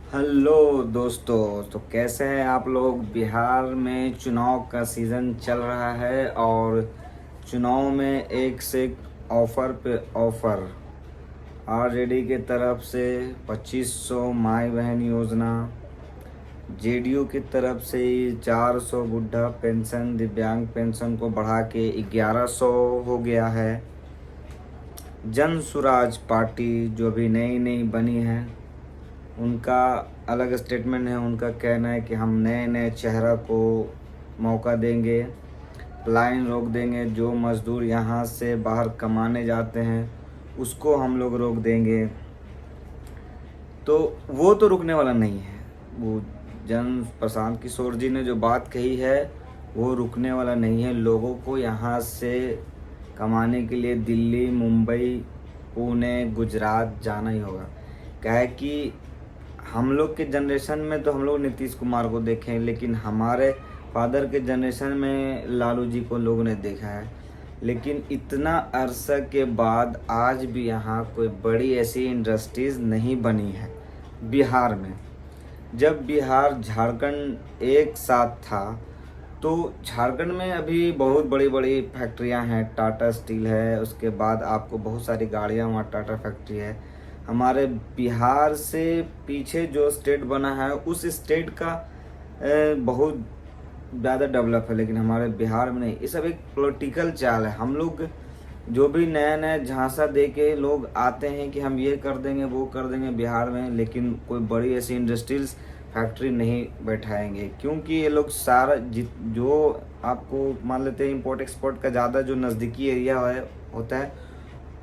Hello दोस्तों, तो कैसे हैं आप लोग। बिहार में चुनाव का सीज़न चल रहा है और चुनाव में एक से एक ऑफ़र पे ऑफ़र। आरजेडी के तरफ से 2500 माई बहन योजना, जेडीयू की तरफ से 400 बुढ़ा पेंशन, दिव्यांग पेंशन को बढ़ा के 1100 हो गया है। जन सुराज पार्टी जो भी नई नई बनी है, उनका अलग स्टेटमेंट है। उनका कहना है कि हम नए नए चेहरा को मौका देंगे, लाइन रोक देंगे। जो मज़दूर यहाँ से बाहर कमाने जाते हैं उसको हम लोग रोक देंगे। तो वो तो रुकने वाला नहीं है। वो प्रशांत किशोर जी ने जो बात कही है वो रुकने वाला नहीं है। लोगों को यहाँ से कमाने के लिए दिल्ली, मुंबई, पुणे, गुजरात जाना ही होगा। क्या है कि हम लोग के जनरेशन में तो हम लोग नीतीश कुमार को देखें, लेकिन हमारे फादर के जनरेशन में लालू जी को लोगों ने देखा है। लेकिन इतना अरसा के बाद आज भी यहाँ कोई बड़ी ऐसी इंडस्ट्रीज़ नहीं बनी है बिहार में। जब बिहार झारखंड एक साथ था तो झारखंड में अभी बहुत बड़ी बड़ी फैक्ट्रियाँ हैं। टाटा स्टील है, उसके बाद आपको बहुत सारी गाड़ियाँ, वहाँ टाटा फैक्ट्री है। हमारे बिहार से पीछे जो स्टेट बना है उस स्टेट का बहुत ज़्यादा डेवलप है, लेकिन हमारे बिहार में नहीं। ये सब एक पॉलिटिकल चाल है। हम लोग जो भी नया नया झांसा दे के लोग आते हैं कि हम ये कर देंगे वो कर देंगे बिहार में, लेकिन कोई बड़ी ऐसी इंडस्ट्रीज फैक्ट्री नहीं बैठाएंगे, क्योंकि ये लोग सारा जो आपको मान लेते हैं इंपोर्ट एक्सपोर्ट का ज़्यादा जो नज़दीकी एरिया होता है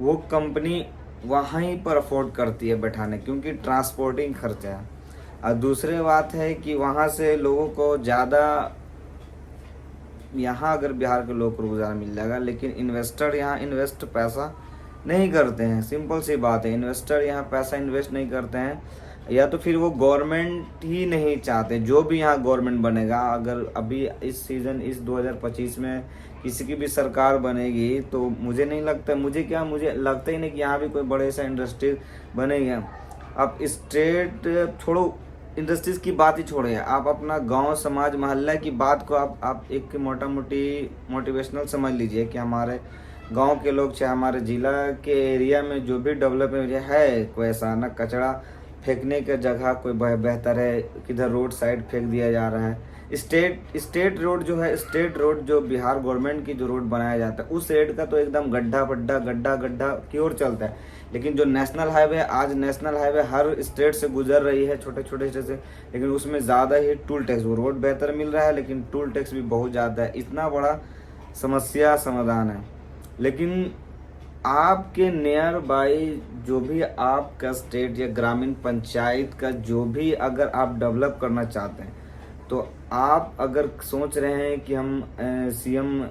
वो कंपनी वहीं पर अफोर्ड करती है बैठाने, क्योंकि ट्रांसपोर्टिंग खर्चा है। और दूसरी बात है कि वहाँ से लोगों को ज़्यादा, यहाँ अगर बिहार के लोग को रोज़गार मिल जाएगा, लेकिन इन्वेस्टर यहाँ इन्वेस्ट पैसा नहीं करते हैं। सिंपल सी बात है, इन्वेस्टर यहाँ पैसा इन्वेस्ट नहीं करते हैं, या तो फिर वो गवर्नमेंट ही नहीं चाहते। जो भी यहाँ गवर्नमेंट बनेगा, अगर अभी इस सीज़न इस 2025 में किसी की भी सरकार बनेगी तो मुझे नहीं लगता, मुझे लगता ही नहीं कि यहाँ भी कोई बड़े सा इंडस्ट्री बनेगी। अब स्टेट छोड़ो, इंडस्ट्रीज़ की बात ही छोड़िए, आप अपना गांव, समाज, मोहल्ला की बात को आप एक मोटा मोटी मोटिवेशनल समझ लीजिए कि हमारे गांव के लोग, चाहे हमारे ज़िला के एरिया में जो भी डेवलपमेंट है, कोई ऐसा ना कचरा फेंकने का जगह कोई बेहतर है, किधर रोड साइड फेंक दिया जा रहा है। स्टेट रोड जो है, स्टेट रोड जो बिहार गवर्नमेंट की जो रोड बनाया जाता है उस रेड का तो एकदम गड्ढा पड्ढा गड्ढा गड्ढा की ओर चलता है। लेकिन जो नेशनल हाईवे, आज नेशनल हाईवे हर स्टेट से गुजर रही है, छोटे छोटे स्टेट से, लेकिन उसमें ज़्यादा ही टूल टैक्स, वो रोड बेहतर मिल रहा है लेकिन टूल टैक्स भी बहुत ज़्यादा है। इतना बड़ा समस्या समाधान है। लेकिन आपके नियर बाई जो भी आपका स्टेट या ग्रामीण पंचायत का जो भी अगर आप डेवलप करना चाहते हैं, तो आप अगर सोच रहे हैं कि हम सीएम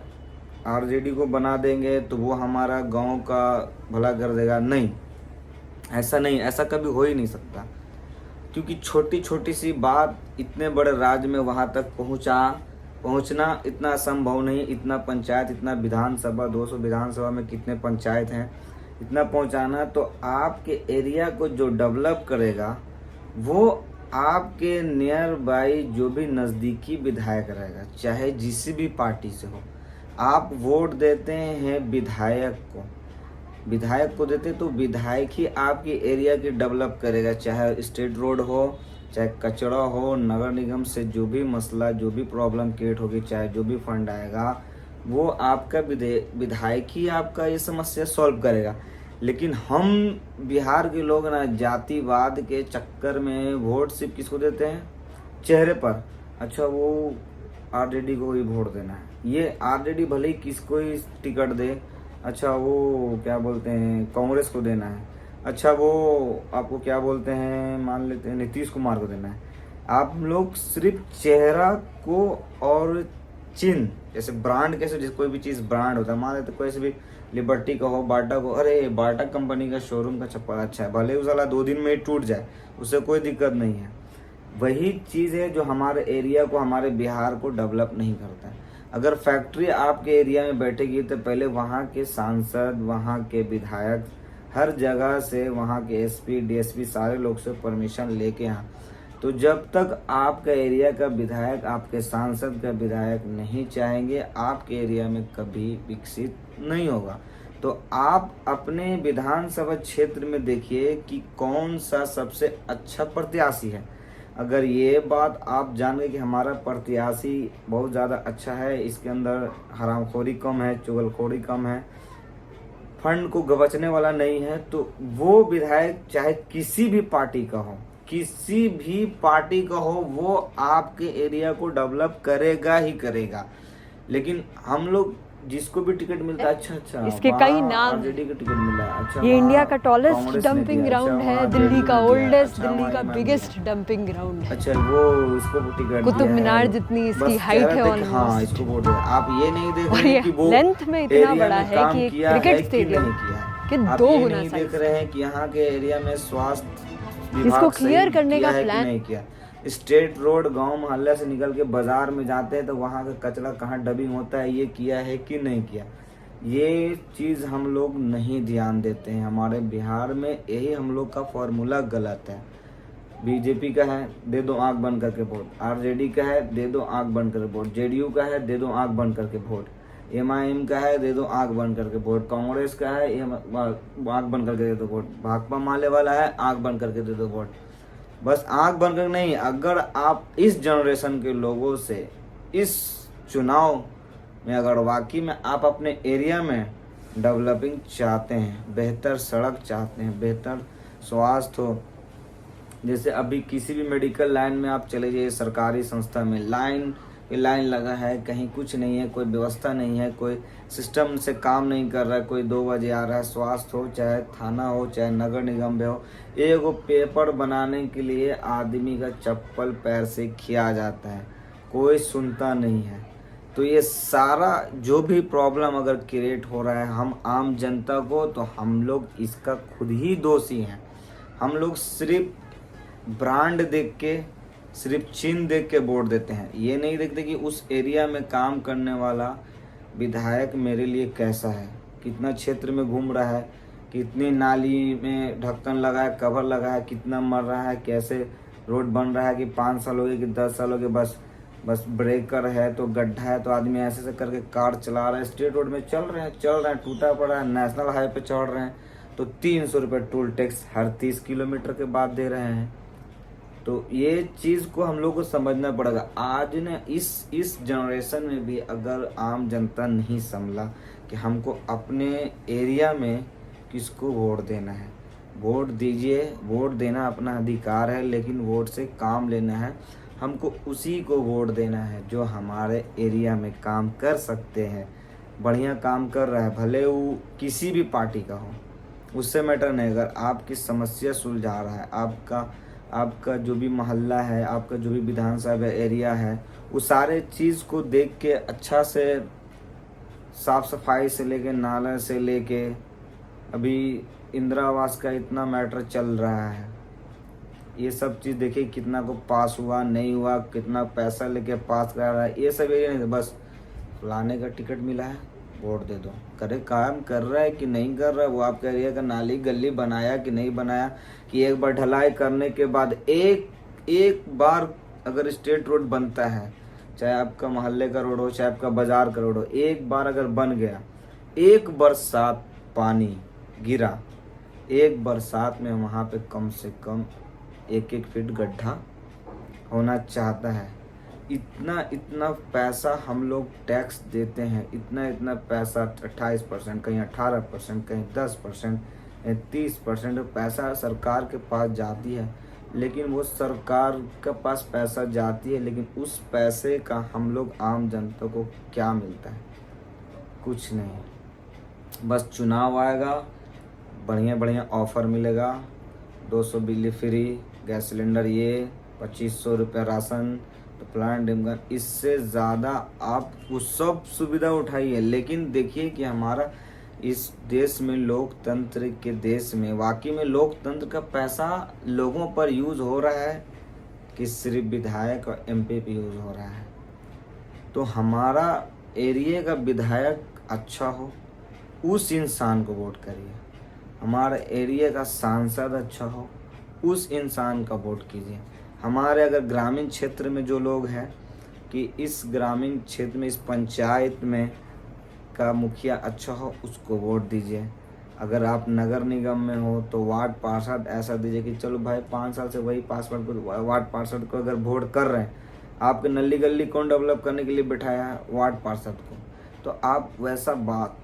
आरजेडी को बना देंगे तो वो हमारा गांव का भला कर देगा, नहीं, ऐसा नहीं, ऐसा कभी हो ही नहीं सकता। क्योंकि छोटी छोटी सी बात इतने बड़े राज्य में वहाँ तक पहुँचना इतना असंभव नहीं। इतना पंचायत, इतना विधानसभा, 200 विधानसभा में कितने पंचायत हैं, इतना पहुँचाना, तो आपके एरिया को जो डेवलप करेगा वो आपके नियर बाई जो भी नज़दीकी विधायक रहेगा, चाहे जिस भी पार्टी से हो। आप वोट देते हैं विधायक को देते, तो विधायक ही आपकी एरिया की डेवलप करेगा। चाहे स्टेट रोड हो, चाहे कचरा हो, नगर निगम से जो भी मसला, जो भी प्रॉब्लम क्रिएट होगी, चाहे जो भी फंड आएगा, वो आपका विधायक ही आपका ये समस्या सॉल्व करेगा। लेकिन हम बिहार के लोग ना जातिवाद के चक्कर में वोट सिर्फ किसको देते हैं, चेहरे पर। अच्छा, वो आरजेडी को ही वोट देना है, ये आरजेडी भले ही किसको ही टिकट दे। अच्छा, वो क्या बोलते हैं, कांग्रेस को देना है। अच्छा, वो आपको क्या बोलते हैं, मान लेते हैं नीतीश कुमार को देना है। आप लोग सिर्फ चेहरा को और चिन्ह, जैसे ब्रांड, कैसे जैसे कोई भी चीज़ ब्रांड होता है, मान लेते कोई से भी लिबर्टी का हो, बाटा को, अरे बाटा कंपनी का शोरूम का चप्पल अच्छा है, भले उस वाला 2 दिन में ही टूट जाए, उससे कोई दिक्कत नहीं है। वही चीज़ है जो हमारे एरिया को, हमारे बिहार को डेवलप नहीं करता है। अगर फैक्ट्री आपके एरिया में बैठेगी तो पहले वहाँ के सांसद, वहाँ के विधायक, हर जगह से, वहाँ के एसपी, डीएसपी, सारे लोग से परमिशन लेके यहाँ तो जब तक आपका एरिया का विधायक, आपके सांसद का विधायक नहीं चाहेंगे, आपके एरिया में कभी विकसित नहीं होगा। तो आप अपने विधानसभा क्षेत्र में देखिए कि कौन सा सबसे अच्छा प्रत्याशी है। अगर ये बात आप जान गए कि हमारा प्रत्याशी बहुत ज़्यादा अच्छा है, इसके अंदर हरामखोरी कम है, चुगलखोरी कम है, फंड को गबचने वाला नहीं है, तो वो विधायक चाहे किसी भी पार्टी का हो, किसी भी पार्टी का हो, वो आपके एरिया को डेवलप करेगा ही करेगा। लेकिन हम लोग जिसको भी टिकट मिलता है, अच्छा इसके कई नाम आरजेडी का टिकट मिला है, अच्छा ये इंडिया का टॉलेस्ट कांग्रेस ने डंपिंग दिया, ग्राउंड अच्छा, है, वहाँ दिल्ली जेडीयू का ने दिया, ओल्डेस्ट, अच्छा, दिल्ली वहाँ का इमाम बिगेस्ट ने डंपिंग ग्राउंड है। अच्छा वो इसको टिकट कुतुब दिया है। मीनार जितनी इसकी बस हाइट कह है रहे थे कि हाँ ऑलमोस्ट, इसको वोट दे। आप ये नहीं देख और रहे ये हैं कि वो लेंथ में इतना एरिया बड़ा में है काम कि एक किया है क्रिकेट कि स्टेडियम नहीं किया है। कि आप 2 ये गुना नहीं देख साइज। रहे हैं कि यहाँ के एरिया में स्वास्थ्य इसको विभाग क्लियर सही करने किया का है कि प्लान नहीं किया। स्टेट रोड गांव मोहल्ले से निकल के बाजार में जाते हैं तो वहाँ का कचरा कहाँ डबिंग होता है, ये किया है कि नहीं किया। ये चीज़ हम लोग नहीं ध्यान देते हैं। हमारे बिहार में यही हम लोग का फॉर्मूला गलत है। बीजेपी का है दे दो आंख बंद करके वोट, आरजेडी का है दे दो आंख बंद करके वोट, जेडीयू का है दे दो आंख बंद करके वोट, एमआईएम का है दे दो आंख बंद करके वोट, कांग्रेस का है आंख बंद करके दे दो वोट, भाकपा माले वाला है आंख बंद करके दे दो वोट। बस आंख बंद करके नहीं, अगर आप इस जनरेशन के लोगों से इस चुनाव में अगर वाकई में आप अपने एरिया में डेवलपिंग चाहते हैं, बेहतर सड़क चाहते हैं, बेहतर स्वास्थ्य हो, जैसे अभी किसी भी मेडिकल लाइन में आप चले जाइए, सरकारी संस्था में लाइन लगा है, कहीं कुछ नहीं है, कोई व्यवस्था नहीं है, कोई सिस्टम से काम नहीं कर रहा है, कोई 2 बजे आ रहा है। स्वास्थ्य हो, चाहे थाना हो, चाहे नगर निगम में हो, एगो पेपर बनाने के लिए आदमी का चप्पल पैर से किया जाता है, कोई सुनता नहीं है। तो ये सारा जो भी प्रॉब्लम अगर क्रिएट हो रहा है हम आम जनता को, तो हम लोग इसका खुद ही दोषी हैं। हम लोग सिर्फ ब्रांड देख के, सिर्फ चिन्ह देख के वोट देते हैं। ये नहीं देखते कि उस एरिया में काम करने वाला विधायक मेरे लिए कैसा है, कितना क्षेत्र में घूम रहा है, कितनी नाली में ढक्कन लगा है, कवर लगा है, कितना मर रहा है, कैसे रोड बन रहा है कि 5 साल हो गए कि 10 साल हो गए, बस ब्रेकर है तो गड्ढा है तो आदमी ऐसे ऐसे करके कार चला रहा है। स्टेट रोड में चल रहे हैं, टूटा पड़ा है, नेशनल हाईवे पे चढ़ रहे हैं तो 300 रुपये टोल टैक्स हर 30 किलोमीटर के बाद दे रहे हैं। तो ये चीज़ को हम लोग को समझना पड़ेगा। आज ने इस जनरेशन में भी अगर आम जनता नहीं समझा कि हमको अपने एरिया में किसको वोट देना है, वोट दीजिए, वोट देना अपना अधिकार है, लेकिन वोट से काम लेना है। हमको उसी को वोट देना है जो हमारे एरिया में काम कर सकते हैं, बढ़िया काम कर रहा है, भले वो किसी भी पार्टी का हो, उससे मैटर नहीं। अगर आपकी समस्या सुलझा रहा है, आपका जो भी मोहल्ला है, आपका जो भी विधानसभा एरिया है, वो सारे चीज़ को देख के अच्छा से साफ सफाई से लेके, नाला से लेके, अभी इंदिरा आवास का इतना मैटर चल रहा है, ये सब चीज़ देखिए कितना को पास हुआ नहीं हुआ, कितना पैसा लेके पास करा रहा है, ये सब एरिया नहीं। बस फलाने का टिकट मिला है वोट दे दो, करे काम कर रहा है कि नहीं कर रहा है, वो आपके एरिया का नाली गली बनाया कि नहीं बनाया, कि एक बार ढलाई करने के बाद एक बार अगर स्टेट रोड बनता है, चाहे आपका मोहल्ले का रोड हो, चाहे आपका बाजार का रोड हो, एक बार अगर बन गया, एक बरसात पानी गिरा, एक बरसात में वहाँ पे कम से कम 1-1 फीट गड्ढा होना चाहता है। इतना पैसा हम लोग टैक्स देते हैं, इतना पैसा 28%, कहीं 18%, कहीं 10%, 30% पैसा सरकार के पास जाती है। लेकिन वो सरकार के पास पैसा जाती है, लेकिन उस पैसे का हम लोग आम जनता को क्या मिलता है? कुछ नहीं। बस चुनाव आएगा, बढ़िया ऑफ़र मिलेगा, 200 बिजली फ्री, गैस सिलेंडर, ये 2500 रुपये राशन, तो प्लान डिमगन, इससे ज़्यादा आप वो सब सुविधा उठाइए। लेकिन देखिए कि हमारा इस देश में, लोकतंत्र के देश में, वाकई में लोकतंत्र का पैसा लोगों पर यूज़ हो रहा है कि सिर्फ विधायक और एमपी पे यूज़ हो रहा है। तो हमारा एरिया का विधायक अच्छा हो, उस इंसान को वोट करिए। हमारा एरिया का सांसद अच्छा हो, उस इंसान का वोट कीजिए। हमारे अगर ग्रामीण क्षेत्र में जो लोग हैं कि इस ग्रामीण क्षेत्र में इस पंचायत में का मुखिया अच्छा हो उसको वोट दीजिए। अगर आप नगर निगम में हो तो वार्ड पार्षद ऐसा दीजिए कि चलो भाई 5 साल से वही पासवर्ड को वार्ड पार्षद को अगर वोट कर रहे हैं, आपके नली गली कौन डेवलप करने के लिए बैठाया है? वार्ड पार्षद को। तो आप वैसा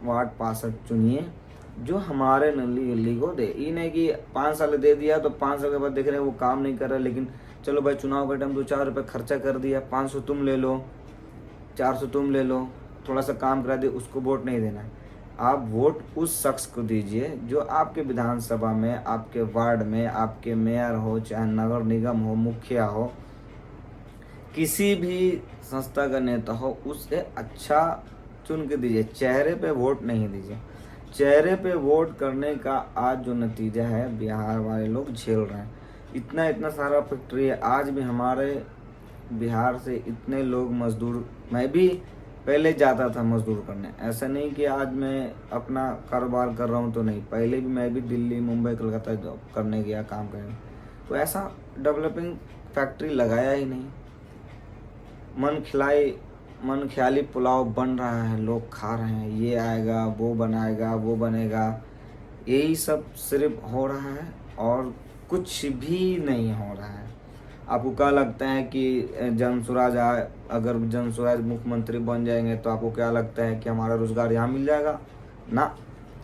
वार्ड पार्षद चुनिए जो हमारे नली गली को दे। ये नहीं कि 5 साल दे दिया तो 5 साल के बाद देख रहे हैं वो काम नहीं कर रहा, लेकिन चलो भाई चुनाव के टाइम 2-4 रुपये खर्चा कर दिया, 500 तुम ले लो, 400 तुम ले लो, थोड़ा सा काम करा दिए, उसको वोट नहीं देना है। आप वोट उस शख्स को दीजिए जो आपके विधानसभा में, आपके वार्ड में, आपके मेयर हो, चाहे नगर निगम हो, मुखिया हो, किसी भी संस्था का नेता हो, उससे अच्छा चुन के दीजिए। चेहरे पे वोट नहीं दीजिए। चेहरे पे वोट करने का आज जो नतीजा है बिहार वाले लोग झेल रहे हैं। इतना सारा फैक्ट्री है। आज भी हमारे बिहार से इतने लोग मजदूर, मैं भी पहले जाता था मजदूर करने, ऐसा नहीं कि आज मैं अपना कारोबार कर रहा हूँ तो नहीं, पहले भी मैं भी दिल्ली, मुंबई, कलकत्ता जॉब करने गया, काम करने। तो ऐसा डेवलपिंग फैक्ट्री लगाया ही नहीं। मन ख्याली पुलाव बन रहा है, लोग खा रहे हैं, ये आएगा, वो बनाएगा, वो बनेगा, यही सब सिर्फ हो रहा है और कुछ भी नहीं हो रहा है। आपको क्या लगता है कि जनसुराज अगर जनसुराज मुख्यमंत्री बन जाएंगे तो आपको क्या लगता है कि हमारा रोजगार यहाँ मिल जाएगा? ना,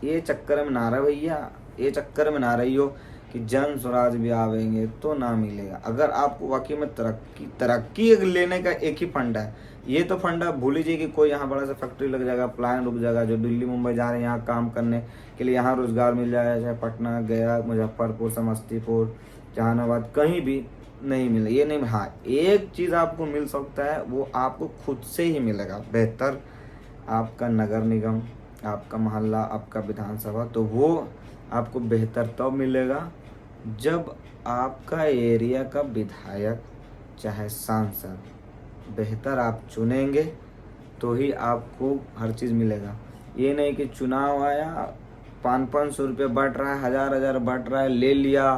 ये चक्कर में ना रहे भैया, ये चक्कर में ना रही हो कि जन स्वराज भी आवेंगे तो ना मिलेगा। अगर आपको वाकई में तरक्की लेने का एक ही फंडा है, ये तो फंडा भूल लीजिए कि कोई यहाँ बड़ा सा फैक्ट्री लग जाएगा, प्लान रुक जाएगा, जो दिल्ली मुंबई जा रहे हैं यहाँ काम करने के लिए, यहाँ रोजगार मिल जाएगा, चाहे पटना, गया, मुजफ्फरपुर, समस्तीपुर, जहानाबाद, कहीं भी नहीं मिले। ये नहीं, हाँ एक चीज़ आपको मिल सकता है, वो आपको खुद से ही मिलेगा, बेहतर आपका नगर निगम, आपका मोहल्ला, आपका विधानसभा। तो वो आपको बेहतर तब मिलेगा जब आपका एरिया का विधायक चाहे सांसद बेहतर आप चुनेंगे, तो ही आपको हर चीज़ मिलेगा। ये नहीं कि चुनाव आया, 500-500 रुपये बट रहा है, 1000-1000 बट रहा है, ले लिया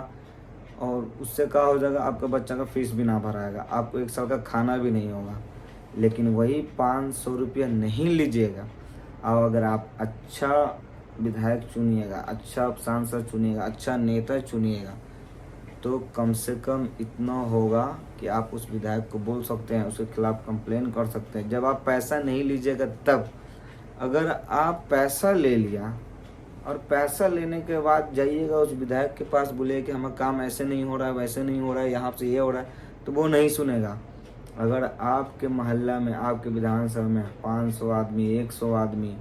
और उससे क्या हो जाएगा, आपका बच्चा का फीस भी ना भराएगा, आपको 1 साल का खाना भी नहीं होगा। लेकिन वही 500 रुपया नहीं लीजिएगा और अगर आप अच्छा विधायक चुनिएगा, अच्छा सांसद चुनिएगा, अच्छा नेता चुनिएगा, तो कम से कम इतना होगा कि आप उस विधायक को बोल सकते हैं, उसके खिलाफ कंप्लेन कर सकते हैं। जब आप पैसा नहीं लीजिएगा तब, अगर आप पैसा ले लिया और पैसा लेने के बाद जाइएगा उस विधायक के पास, बोले कि हमारा काम ऐसे नहीं हो रहा है, वैसे नहीं हो रहा है, यहाँ से ये हो रहा है, तो वो नहीं सुनेगा। अगर आपके मोहल्ला में, आपके विधानसभा में 500 आदमी, 100 आदमी,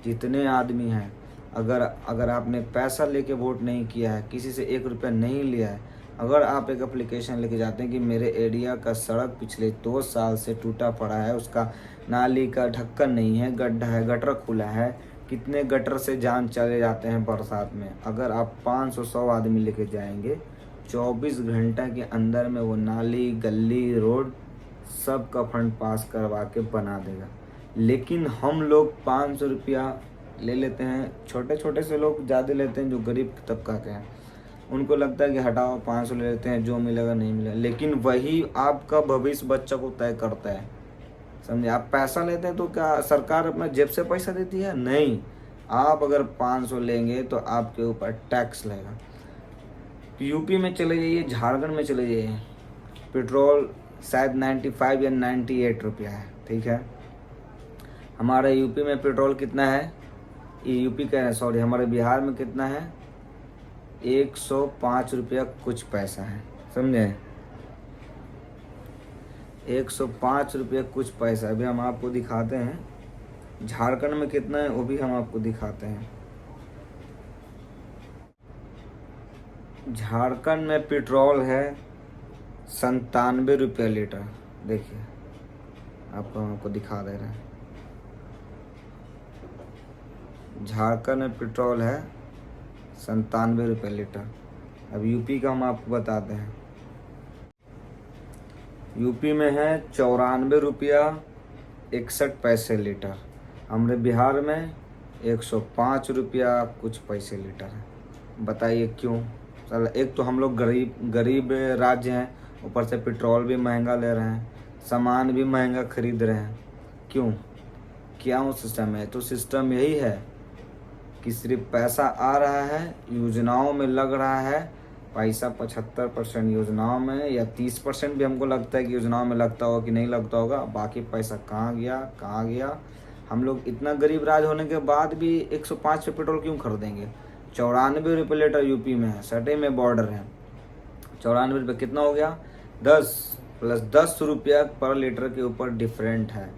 जितने आदमी हैं, अगर आपने पैसा लेके वोट नहीं किया है, किसी से 1 रुपया नहीं लिया है, अगर आप एक एप्लीकेशन लेके जाते हैं कि मेरे एरिया का सड़क पिछले 2 साल से टूटा पड़ा है, उसका नाली का ढक्कन नहीं है, गड्ढा है, गटर खुला है, कितने गटर से जान चले जाते हैं बरसात में, अगर आप 500-100 आदमी लेके जाएंगे, 24 घंटा के अंदर में वो नाली, गली, रोड सब का फंड पास करवा के बना देगा। लेकिन हम लोग 500 रुपया ले लेते हैं, छोटे छोटे से लोग ज़्यादा लेते हैं जो गरीब तबका के हैं, उनको लगता है कि हटाओ 500 ले लेते हैं, जो मिलेगा नहीं मिलेगा, लेकिन वही आपका भविष्य बच्चा को तय करता है। समझे? आप पैसा लेते हैं तो क्या सरकार अपना जेब से पैसा देती है? नहीं, आप अगर 500 लेंगे तो आपके ऊपर टैक्स लगेगा। यूपी में चले जाइए, झारखंड में चले जाइए, पेट्रोल शायद 95 या 98 रुपया है, ठीक है। हमारे यूपी में पेट्रोल कितना है, यूपी कह रहे हैं, सॉरी, हमारे बिहार में कितना है, 105 रुपया कुछ पैसा है, समझे, 105 रुपया कुछ पैसा। अभी हम आपको दिखाते हैं झारखंड में कितना है, वो भी हम आपको दिखाते हैं। झारखंड में पेट्रोल है 97 रुपया लीटर, देखिए आपको दिखा दे रहे हैं। झारखंड में पेट्रोल है 97 रुपये लीटर। अब यूपी का हम आपको बताते हैं, यूपी में है 94 रुपया 61 पैसे लीटर। हमारे बिहार में 105 रुपया कुछ पैसे लीटर है। बताइए क्यों? चल, एक तो हम लोग गरीब राज्य हैं, ऊपर से पेट्रोल भी महंगा ले रहे हैं, सामान भी महंगा खरीद रहे हैं। क्यों? क्या वो सिस्टम है? तो सिस्टम यही है कि सिर्फ पैसा आ रहा है, योजनाओं में लग रहा है पैसा, 75% योजनाओं में, या 30% भी हमको लगता है कि योजनाओं में लगता होगा कि नहीं लगता होगा। बाकी पैसा कहाँ गया, कहाँ गया? हम लोग इतना गरीब राज होने के बाद भी 105 पे पेट्रोल क्यों खरीदेंगे? 94 रुपये लीटर यूपी में है, सटे में बॉर्डर है। 94 रुपये कितना हो गया? 10 + 10 रुपया पर लीटर के ऊपर डिफरेंट है।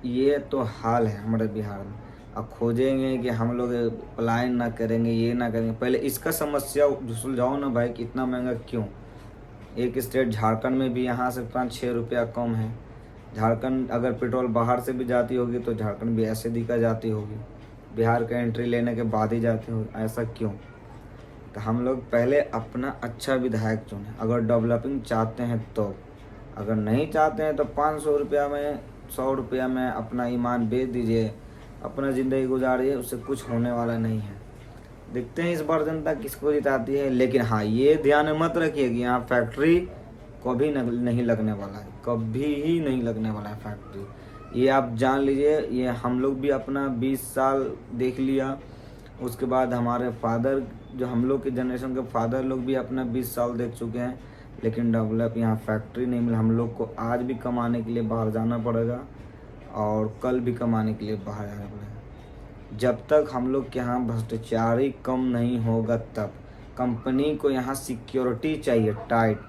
ये तो हाल है हमारे बिहार में। अब खोजेंगे कि हम लोग पलायन ना करेंगे, ये ना करेंगे, पहले इसका समस्या सुलझाओ ना भाई कि इतना महंगा क्यों? एक स्टेट झारखंड में भी यहाँ से 5-6 रुपया कम है। झारखंड अगर पेट्रोल बाहर से भी जाती होगी तो झारखंड भी ऐसे दिखा जाती होगी, बिहार का एंट्री लेने के बाद ही जाती होगी। ऐसा क्यों? तो हम लोग पहले अपना अच्छा विधायक चुनें, अगर डेवलपिंग चाहते हैं तो। अगर नहीं चाहते हैं तो 500 रुपया में, 100 रुपया में अपना ईमान बेच दीजिए, अपना ज़िंदगी गुजारिए, उससे कुछ होने वाला नहीं है। देखते हैं इस बार जनता किसको जिताती है। लेकिन हाँ, ये ध्यान में मत रखिए कि यहाँ फैक्ट्री कभी नहीं लगने वाला है, कभी ही नहीं लगने वाला है फैक्ट्री। ये आप जान लीजिए। ये हम लोग भी अपना 20 साल देख लिया, उसके बाद हमारे फादर, जो हम लोग के जनरेशन के फादर लोग भी अपना 20 साल देख चुके हैं, लेकिन डेवलप यहाँ फैक्ट्री नहीं मिला। हम लोग को आज भी कमाने के लिए बाहर जाना पड़ेगा और कल भी कमाने के लिए बाहर जाना पड़ेगा। जब तक हम लोग के यहाँ भ्रष्टाचारी कम नहीं होगा, तब कंपनी को यहाँ सिक्योरिटी चाहिए टाइट,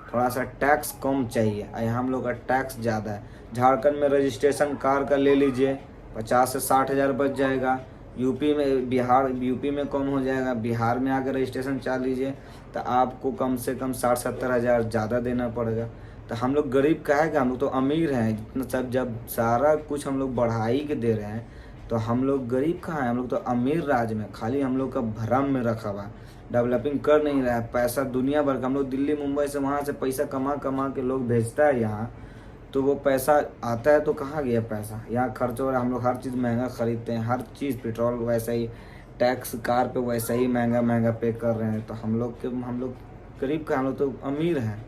थोड़ा सा टैक्स कम चाहिए। यहाँ हम लोग का टैक्स ज़्यादा है। झारखंड में रजिस्ट्रेशन कार का ले लीजिए, 50 से 60 हज़ार बच जाएगा। यूपी में कम हो जाएगा। बिहार में आकर रजिस्ट्रेशन चाल लीजिए तो आपको कम से कम 60-70 हज़ार ज़्यादा देना पड़ेगा। तो हम लोग गरीब काहे का? हम लोग तो अमीर हैं। जितना सब जब सारा कुछ हम लोग बढ़ाई के दे रहे हैं तो हम लोग गरीब कहाँ हैं? हम लोग तो अमीर राज में, खाली हम लोग का भ्रम में रखा हुआ, डेवलपिंग कर नहीं रहा है। पैसा दुनिया भर का, हम लोग दिल्ली मुंबई से वहाँ से पैसा कमा के लोग भेजता है यहाँ, तो वो पैसा आता है तो कहाँ गया पैसा? यहाँ खर्च हो रहा है। हम लोग हर चीज़ महंगा खरीदते हैं, हर चीज़, पेट्रोल वैसा ही, टैक्स कार पे वैसा ही महंगा पे कर रहे हैं। तो हम लोग गरीब का, हम लोग तो अमीर हैं।